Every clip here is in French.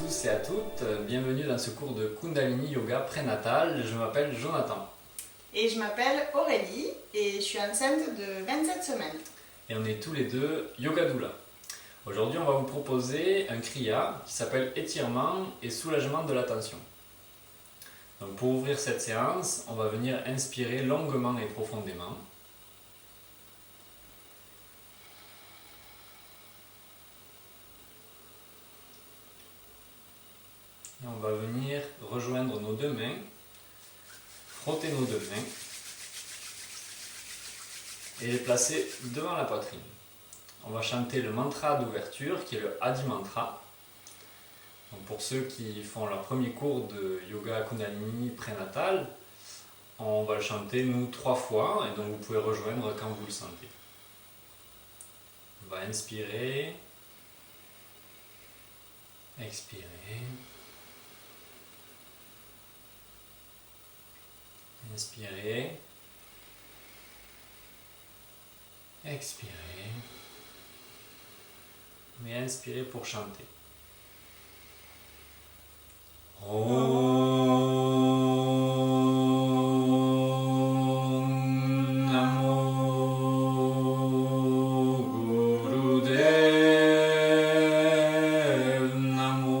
tous et à toutes, bienvenue dans ce cours de Kundalini Yoga prénatal. Je m'appelle Jonathan. Et je m'appelle Aurélie et je suis enceinte de 27 semaines. Et on est tous les deux Yoga Doula. Aujourd'hui, on va vous proposer un Kriya qui s'appelle étirement et soulagement de la tension. Donc pour ouvrir cette séance, on va venir inspirer longuement et profondément. Et on va venir rejoindre nos deux mains, frotter nos deux mains et les placer devant la poitrine. On va chanter le mantra d'ouverture qui est le Adi Mantra. Donc pour ceux qui font leur premier cours de yoga Kundalini prénatal, on va le chanter nous 3 fois et donc vous pouvez rejoindre quand vous le sentez. On va inspirer, expirer. Inspirez, expirez, mais inspirez pour chanter. Om Namo Gurudev Namo.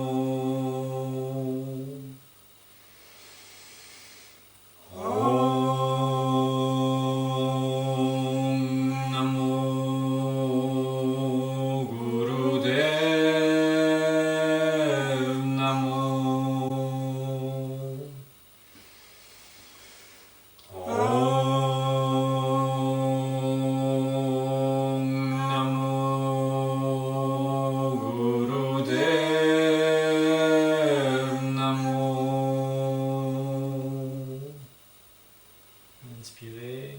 Inspirez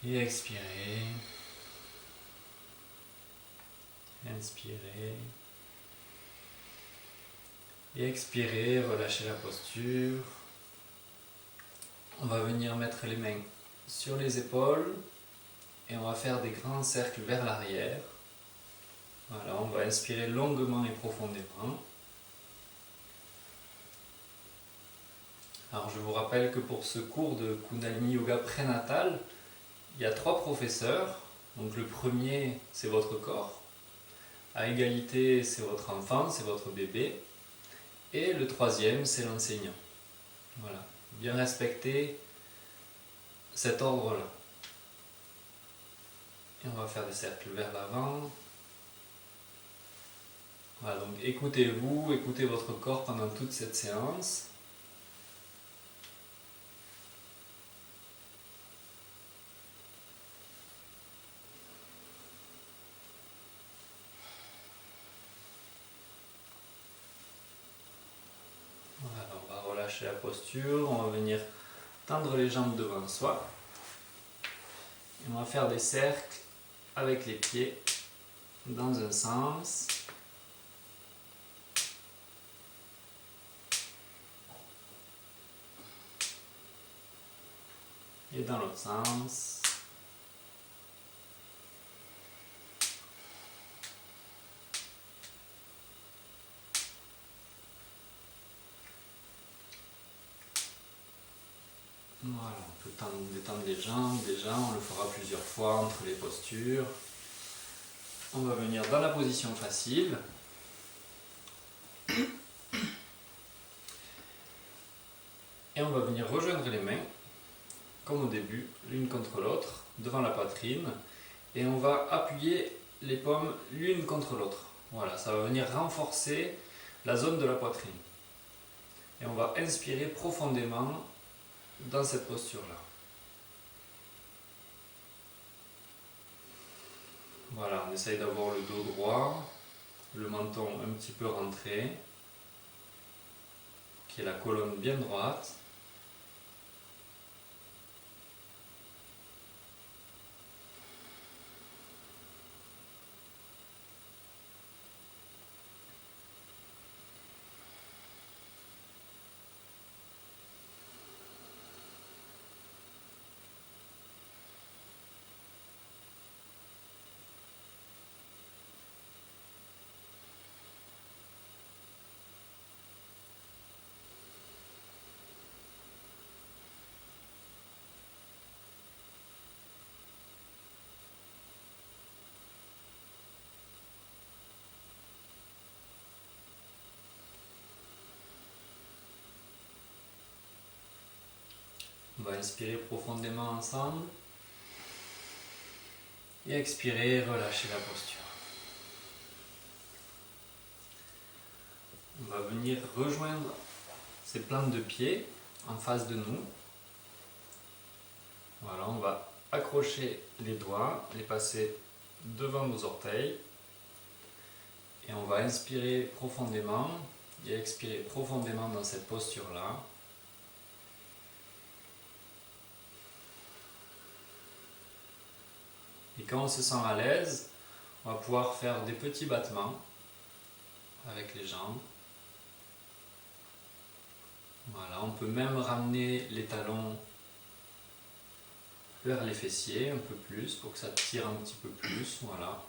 et expirez. Inspirez et expirez, relâchez la posture. On va venir mettre les mains sur les épaules et on va faire des grands cercles vers l'arrière. Voilà, on va inspirer longuement et profondément. Alors je vous rappelle que pour ce cours de Kundalini Yoga prénatal, il y a 3 professeurs. Donc le premier, c'est votre corps. À égalité, c'est votre enfant, c'est votre bébé. Et le troisième, c'est l'enseignant. Voilà, bien respecter cet ordre-là. Et on va faire des cercles vers l'avant. Voilà, donc écoutez-vous, écoutez votre corps pendant toute cette séance. Voilà, on va relâcher la posture, on va venir tendre les jambes devant soi. Et on va faire des cercles avec les pieds dans un sens. Et dans l'autre sens. Voilà, on peut détendre les jambes déjà, on le fera plusieurs fois entre les postures. On va venir dans la position facile. Et on va venir rejoindre les mains, comme au début, l'une contre l'autre, devant la poitrine. Et on va appuyer les paumes l'une contre l'autre. Voilà, ça va venir renforcer la zone de la poitrine. Et on va inspirer profondément dans cette posture-là. Voilà, on essaye d'avoir le dos droit, le menton un petit peu rentré, qui est la colonne bien droite. On va inspirer profondément ensemble. Et expirer, relâcher la posture. On va venir rejoindre ces plantes de pied en face de nous. Voilà, on va accrocher les doigts, les passer devant nos orteils. Et on va inspirer profondément et expirer profondément dans cette posture-là. Et quand on se sent à l'aise, on va pouvoir faire des petits battements avec les jambes. Voilà, on peut même ramener les talons vers les fessiers un peu plus pour que ça tire un petit peu plus. Voilà,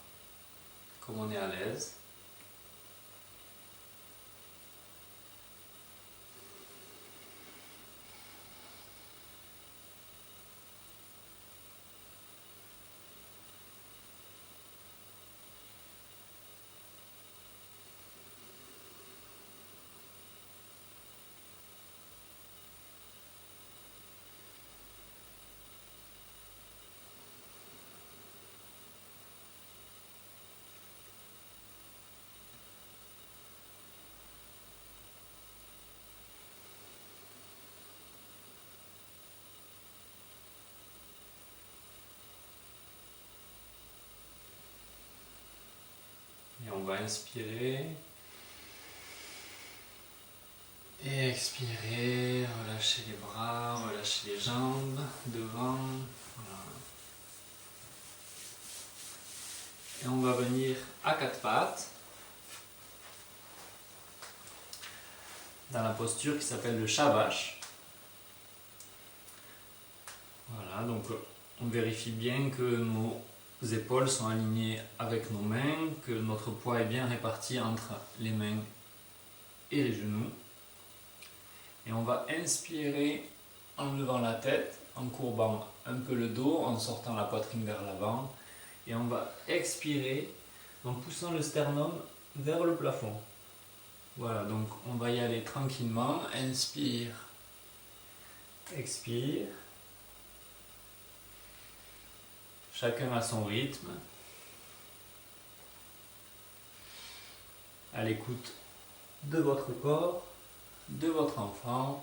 comme on est à l'aise. Et on va inspirer et expirer, relâcher les bras, relâcher les jambes devant. Voilà. Et on va venir à quatre pattes dans la posture qui s'appelle le Shavash. Voilà, donc on vérifie bien que nos épaules sont alignées avec nos mains, que notre poids est bien réparti entre les mains et les genoux. Et on va inspirer en levant la tête, en courbant un peu le dos, en sortant la poitrine vers l'avant. Et on va expirer en poussant le sternum vers le plafond. Voilà, donc on va y aller tranquillement. Inspire, expire. Chacun à son rythme. À l'écoute de votre corps, de votre enfant.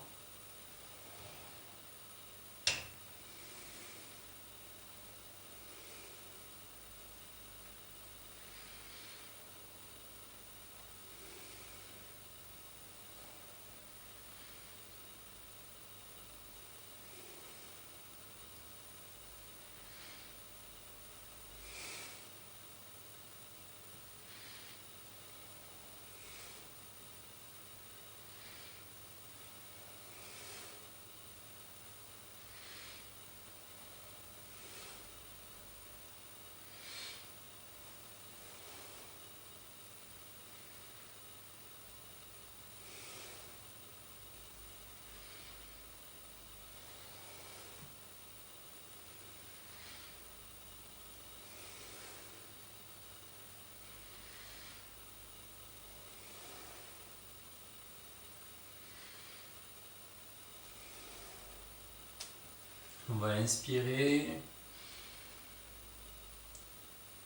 On va inspirer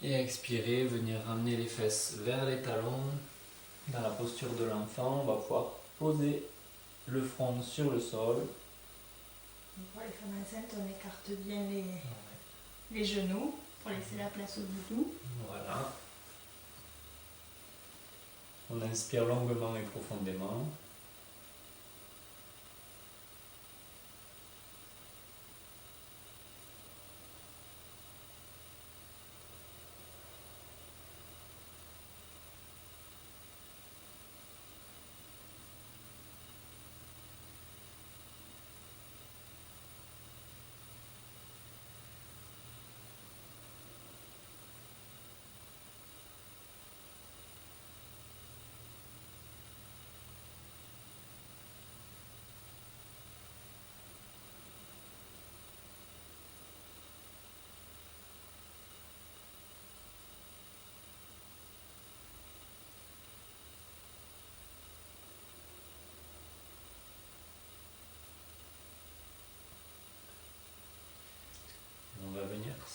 et expirer, venir ramener les fesses vers les talons. Dans la posture de l'enfant, on va pouvoir poser le front sur le sol. Pour les femmes enceintes, on écarte bien les genoux pour laisser la place au doudou. Voilà. On inspire longuement et profondément.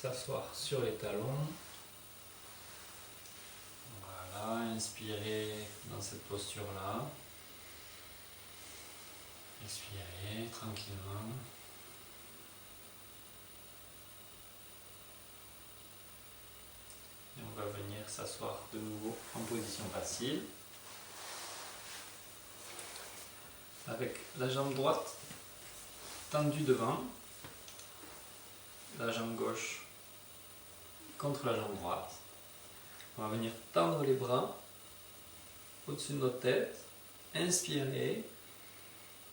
s'asseoir sur les talons. Voilà, inspirez dans cette posture-là. Expirez tranquillement. Et on va venir s'asseoir de nouveau en position facile. Avec la jambe droite tendue devant, la jambe gauche contre la jambe droite. On va venir tendre les bras au-dessus de notre tête, inspirer,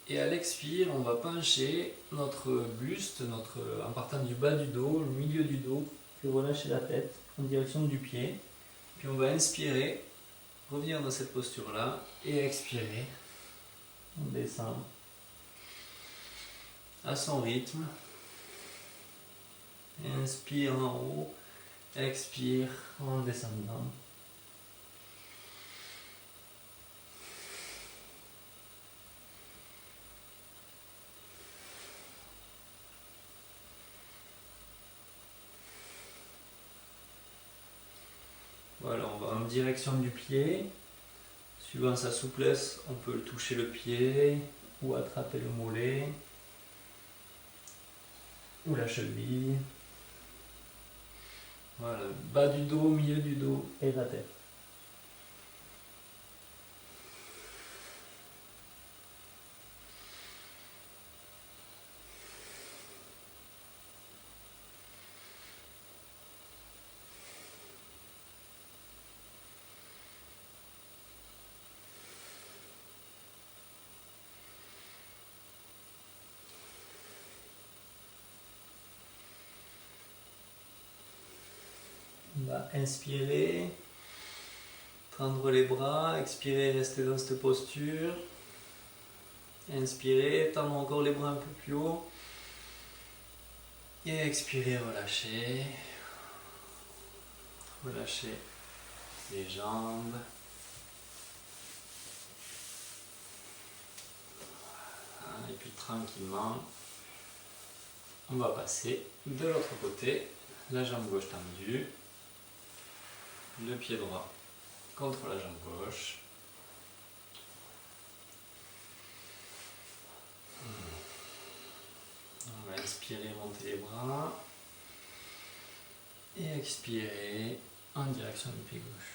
et à l'expire, on va pencher notre buste, en partant du bas du dos, le milieu du dos, puis relâcher la tête en direction du pied. Puis on va inspirer, revenir dans cette posture-là, et expirer. On descend à son rythme. Inspire en haut, expire en descendant. Voilà, on va en direction du pied. Suivant sa souplesse, on peut toucher le pied ou attraper le mollet ou la cheville. Voilà, bas du dos, milieu du dos et la tête. On va inspirer, tendre les bras, expirer, rester dans cette posture. Inspirer, tendre encore les bras un peu plus haut. Et expirer, relâcher. Relâcher les jambes. Voilà. Et puis tranquillement, on va passer de l'autre côté. La jambe gauche tendue. Le pied droit contre la jambe gauche. On va inspirer, monter les bras. Et expirer en direction du pied gauche.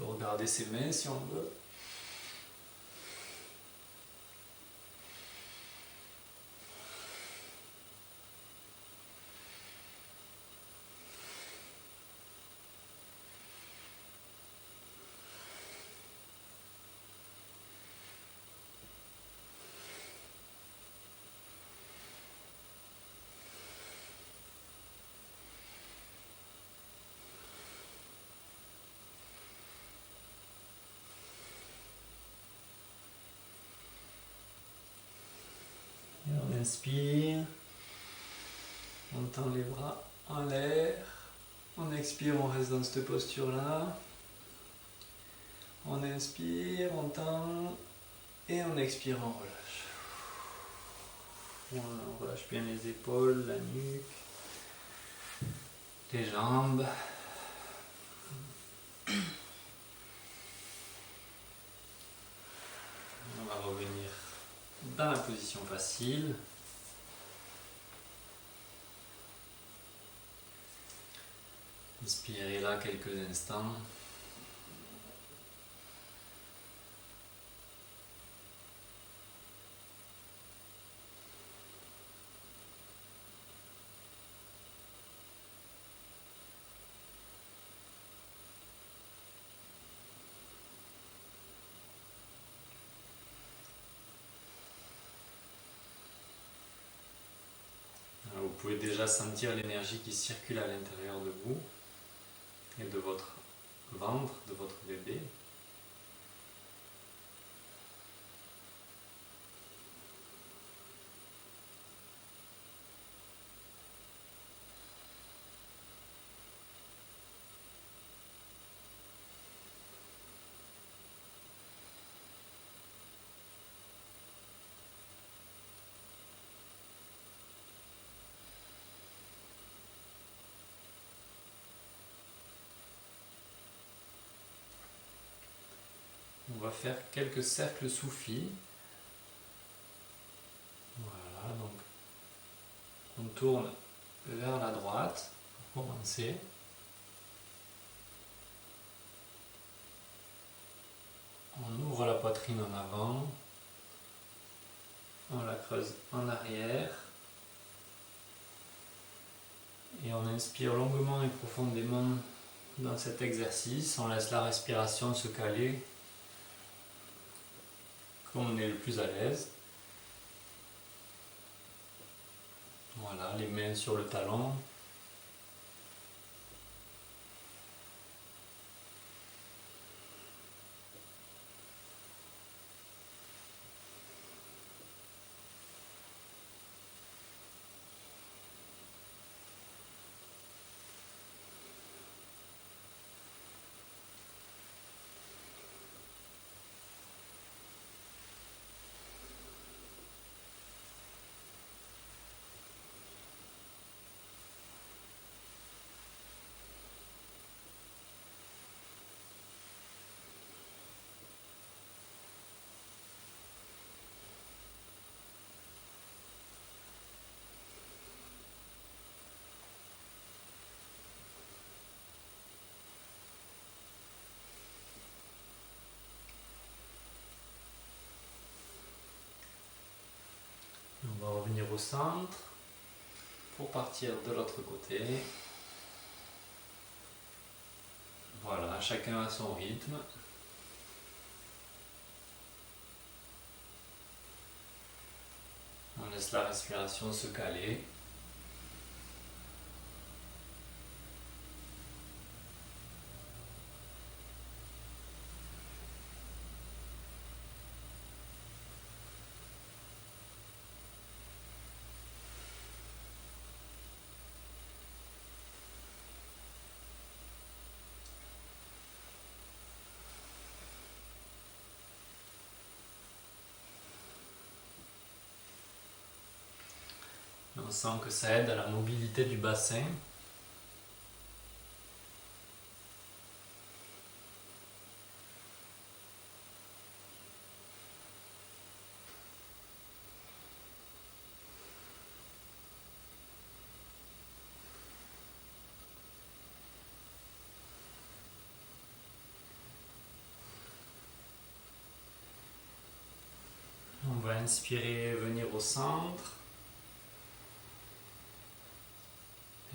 On peut regarder ses mains si on veut. Et on inspire, on tend les bras en l'air, on expire, on reste dans cette posture-là. On inspire, on tend, et on expire, on relâche. On relâche bien les épaules, la nuque, les jambes. On va revenir dans la position facile. Inspirez là quelques instants. Vous pouvez déjà sentir l'énergie qui circule à l'intérieur de vous et de votre ventre, de votre bébé. va faire quelques cercles soufis. Voilà, donc on tourne vers la droite pour commencer. On ouvre la poitrine en avant, on la creuse en arrière et on inspire longuement et profondément dans cet exercice. On laisse la respiration se caler comme on est le plus à l'aise. Voilà, les mains sur le talon. On va revenir au centre pour partir de l'autre côté. Voilà, chacun à son rythme. On laisse la respiration se caler. On sent que ça aide à la mobilité du bassin. On va inspirer, venir au centre.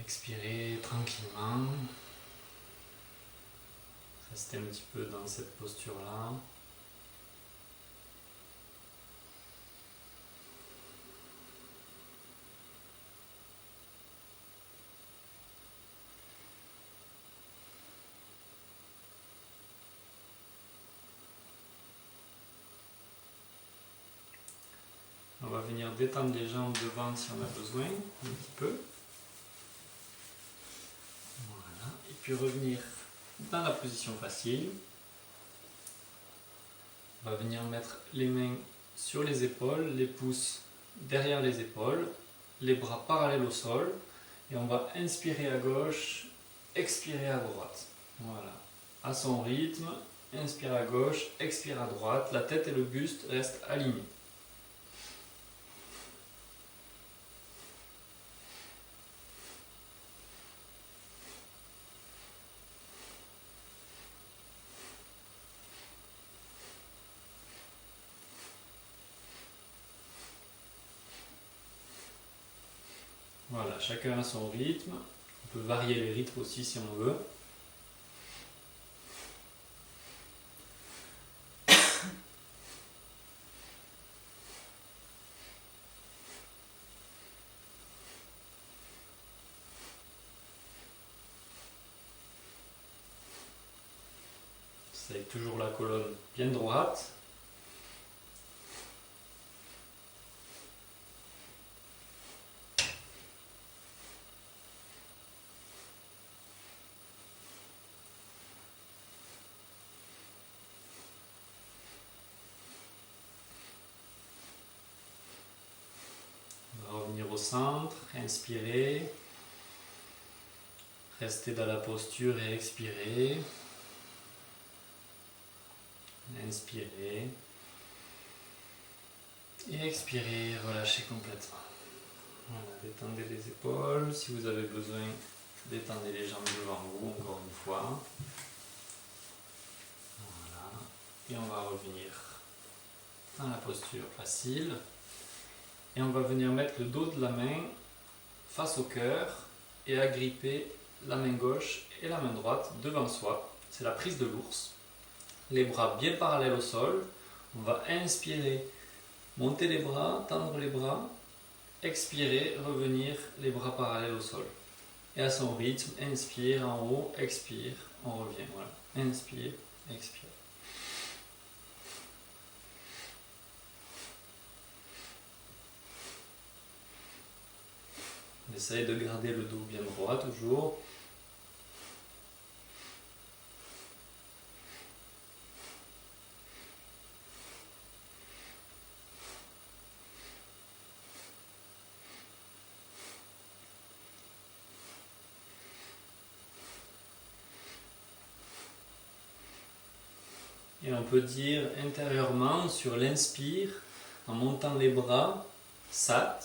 Expirez tranquillement. Restez un petit peu dans cette posture-là. On va venir détendre les jambes devant si on a besoin, un petit peu. Voilà. Et puis revenir dans la position facile. On va venir mettre les mains sur les épaules, les pouces derrière les épaules, les bras parallèles au sol. Et on va inspirer à gauche, expirer à droite. Voilà. À son rythme, inspire à gauche, expire à droite. La tête et le buste restent alignés. Voilà, chacun a son rythme. On peut varier les rythmes aussi si on veut. C'est toujours la colonne bien droite. On va revenir au centre, inspirer. Rester dans la posture et expirer. Inspirez. Et expirez, relâchez complètement. Voilà, détendez les épaules. Si vous avez besoin, détendez les jambes devant vous, encore une fois. Voilà. Et on va revenir dans la posture facile. Et on va venir mettre le dos de la main face au cœur et agripper la main gauche et la main droite devant soi. C'est la prise de l'ours. Les bras bien parallèles au sol. On va inspirer, monter les bras, tendre les bras. Expirer, revenir les bras parallèles au sol. Et à son rythme, inspire en haut, expire, on revient. Voilà. Inspire, expire. On essaye de garder le dos bien droit toujours. Et on peut dire intérieurement sur l'inspire, en montant les bras, Sat,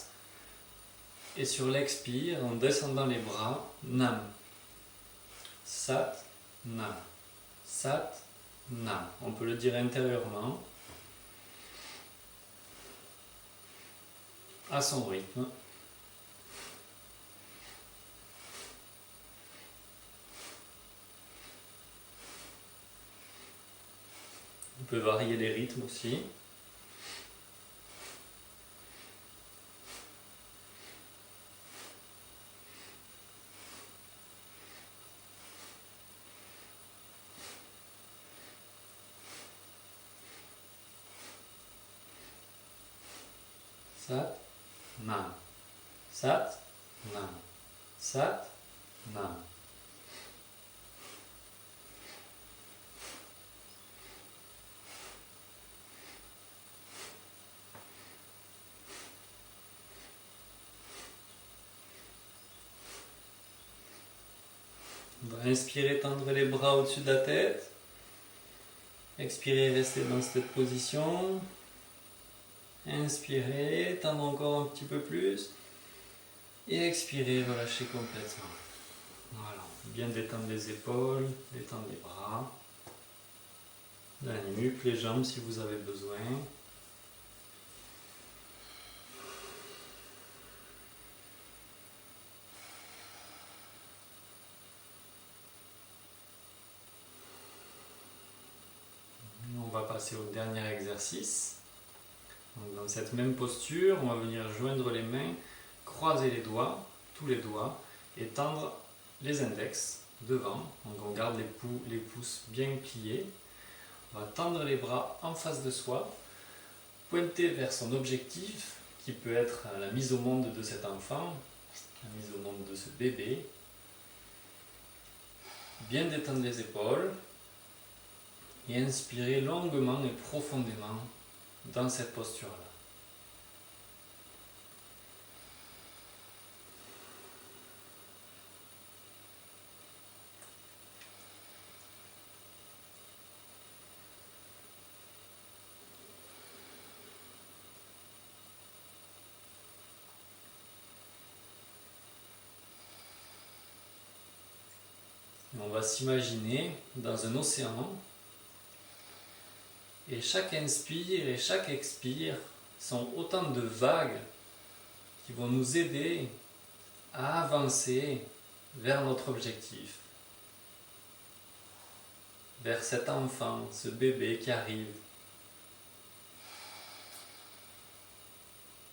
et sur l'expire, en descendant les bras, Nam. Sat, Nam. Sat, Nam. On peut le dire intérieurement, à son rythme. On peut varier les rythmes aussi. Sat, Nam. Sat, Nam. Sat, Nam. On va inspirer, tendre les bras au-dessus de la tête. Expirez, restez dans cette position. Inspirez, tendre encore un petit peu plus. Et expirez, relâchez complètement. Voilà. Bien détendre les épaules, détendre les bras. La nuque, les jambes si vous avez besoin. On va passer au dernier exercice. Donc dans cette même posture, on va venir joindre les mains, croiser les doigts, tous les doigts, et tendre les index devant. Donc on garde les pouces bien pliés. On va tendre les bras en face de soi, pointer vers son objectif, qui peut être la mise au monde de cet enfant, la mise au monde de ce bébé. Bien détendre les épaules. Et inspirer longuement et profondément dans cette posture-là. Et on va s'imaginer dans un océan. Et chaque inspire et chaque expire sont autant de vagues qui vont nous aider à avancer vers notre objectif, vers cet enfant, ce bébé qui arrive,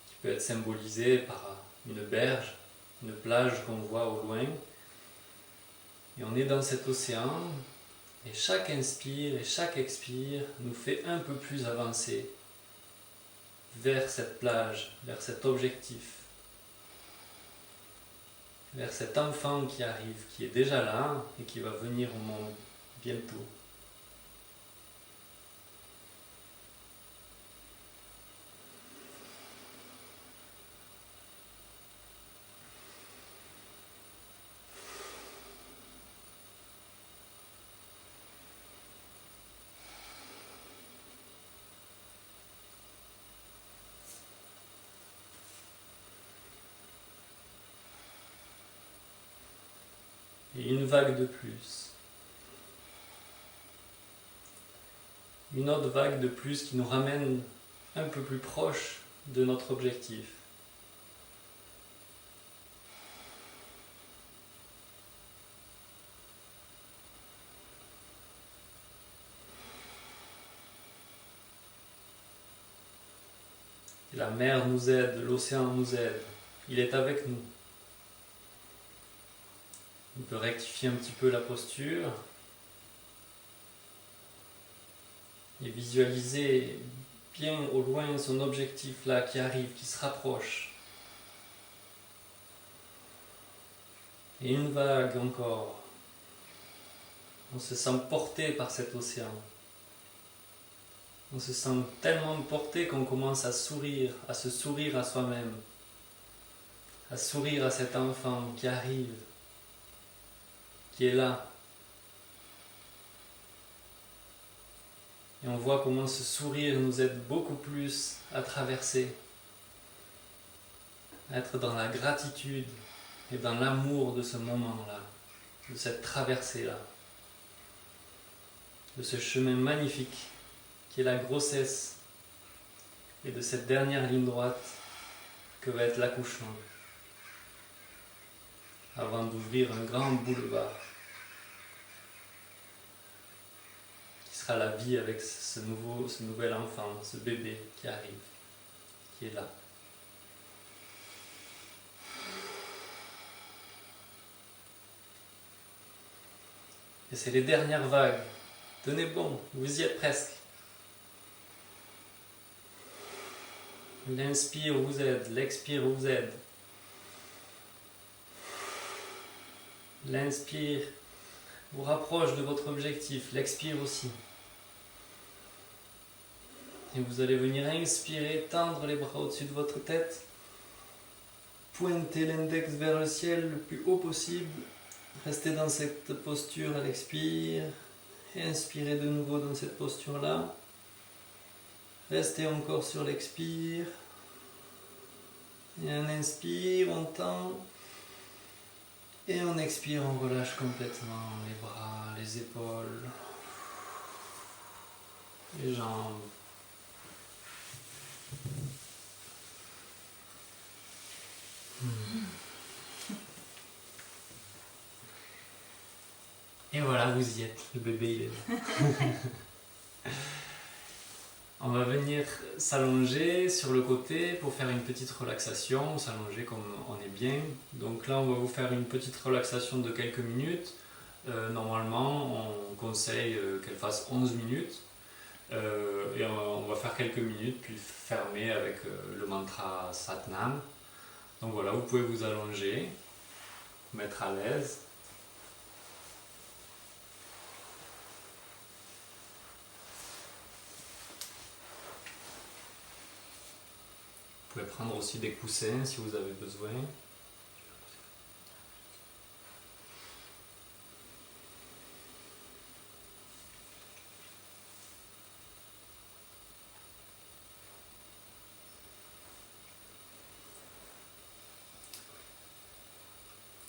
qui peut être symbolisé par une berge, une plage qu'on voit au loin. Et on est dans cet océan. Et chaque inspire et chaque expire nous fait un peu plus avancer vers cette plage, vers cet objectif, vers cet enfant qui arrive, qui est déjà là et qui va venir au monde bientôt. Et une vague de plus. Une autre vague de plus qui nous ramène un peu plus proche de notre objectif. Et la mer nous aide, l'océan nous aide, il est avec nous. On peut rectifier un petit peu la posture et visualiser bien au loin son objectif là qui arrive, qui se rapproche. Et une vague encore. On se sent porté par cet océan. On se sent tellement porté qu'on commence à sourire, à se sourire à soi-même, à sourire à cet enfant qui arrive, qui est là. Et on voit comment ce sourire nous aide beaucoup plus à traverser, à être dans la gratitude et dans l'amour de ce moment-là, de cette traversée-là, de ce chemin magnifique qui est la grossesse et de cette dernière ligne droite que va être l'accouchement, avant d'ouvrir un grand boulevard qui sera la vie avec ce nouvel enfant, ce bébé qui arrive, qui est là. Et c'est les dernières vagues. Tenez bon, vous y êtes presque. L'inspire vous aide, l'expire vous aide. L'inspire vous rapproche de votre objectif, l'expire aussi. Et vous allez venir inspirer, tendre les bras au-dessus de votre tête, pointer l'index vers le ciel le plus haut possible, restez dans cette posture à l'expire, et inspirez de nouveau dans cette posture-là. Restez encore sur l'expire. Et on inspire, on tend. Et on expire, on relâche complètement les bras, les épaules, les jambes. Et voilà, vous y êtes, le bébé il est là. On va venir s'allonger sur le côté pour faire une petite relaxation, s'allonger comme on est bien. Donc là, on va vous faire une petite relaxation de quelques minutes. Normalement, on conseille qu'elle fasse 11 minutes. Et on va faire quelques minutes, puis fermer avec le mantra Satnam. Donc voilà, vous pouvez vous allonger, vous mettre à l'aise. Vous pouvez prendre aussi des coussins si vous avez besoin.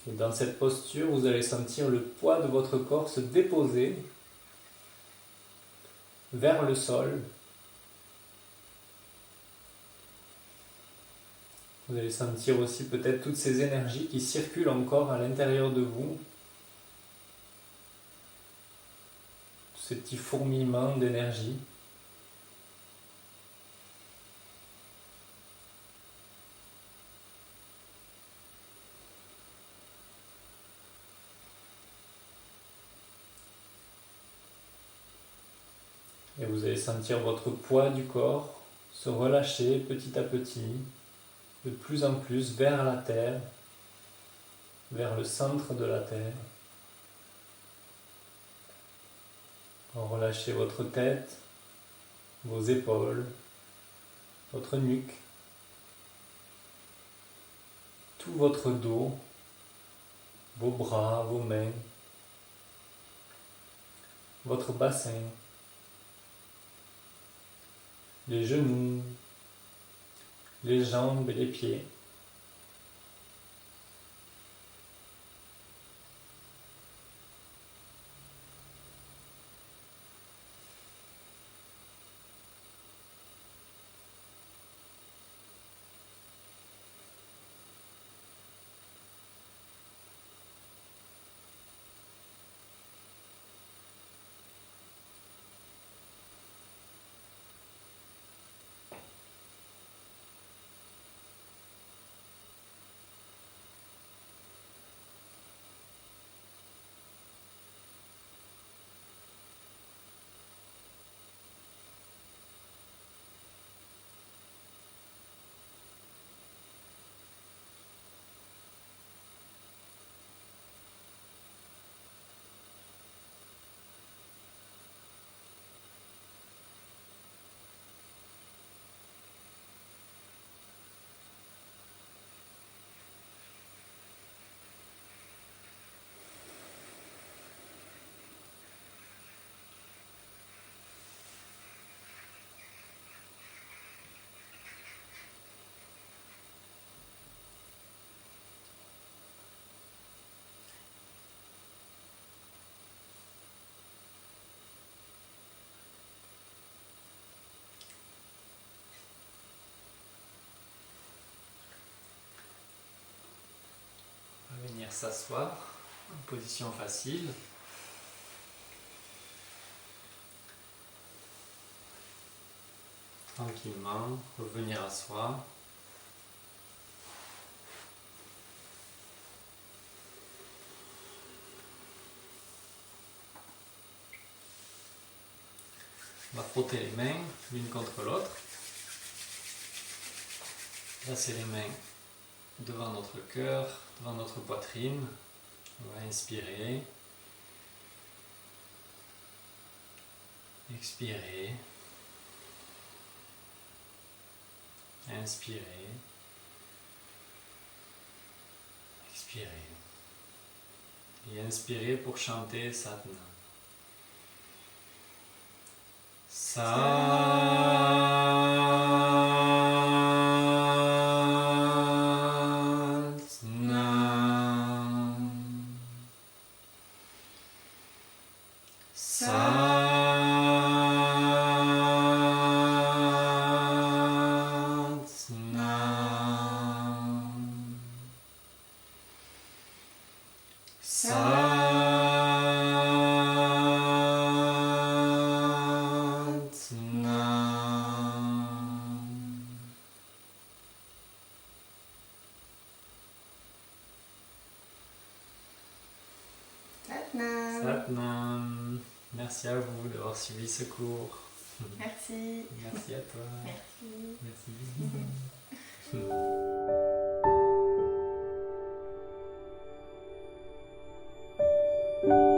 Et dans cette posture, vous allez sentir le poids de votre corps se déposer vers le sol. Vous allez sentir aussi peut-être toutes ces énergies qui circulent encore à l'intérieur de vous. Tous ces petits fourmillements d'énergie. Et vous allez sentir votre poids du corps se relâcher petit à petit, de plus en plus vers la terre, vers le centre de la terre. Relâchez votre tête, vos épaules, votre nuque, tout votre dos, vos bras, vos mains, votre bassin, les genoux, les jambes et les pieds. s'asseoir en position facile. Tranquillement, revenir à soi. On va frotter les mains l'une contre l'autre. Placer les mains devant notre cœur, devant notre poitrine. On va inspirer. Expirer. Inspirer. Expirer. Et inspirer pour chanter Satnam. Satnam. Merci à vous d'avoir suivi ce cours. Merci. Merci à toi. Merci. Merci.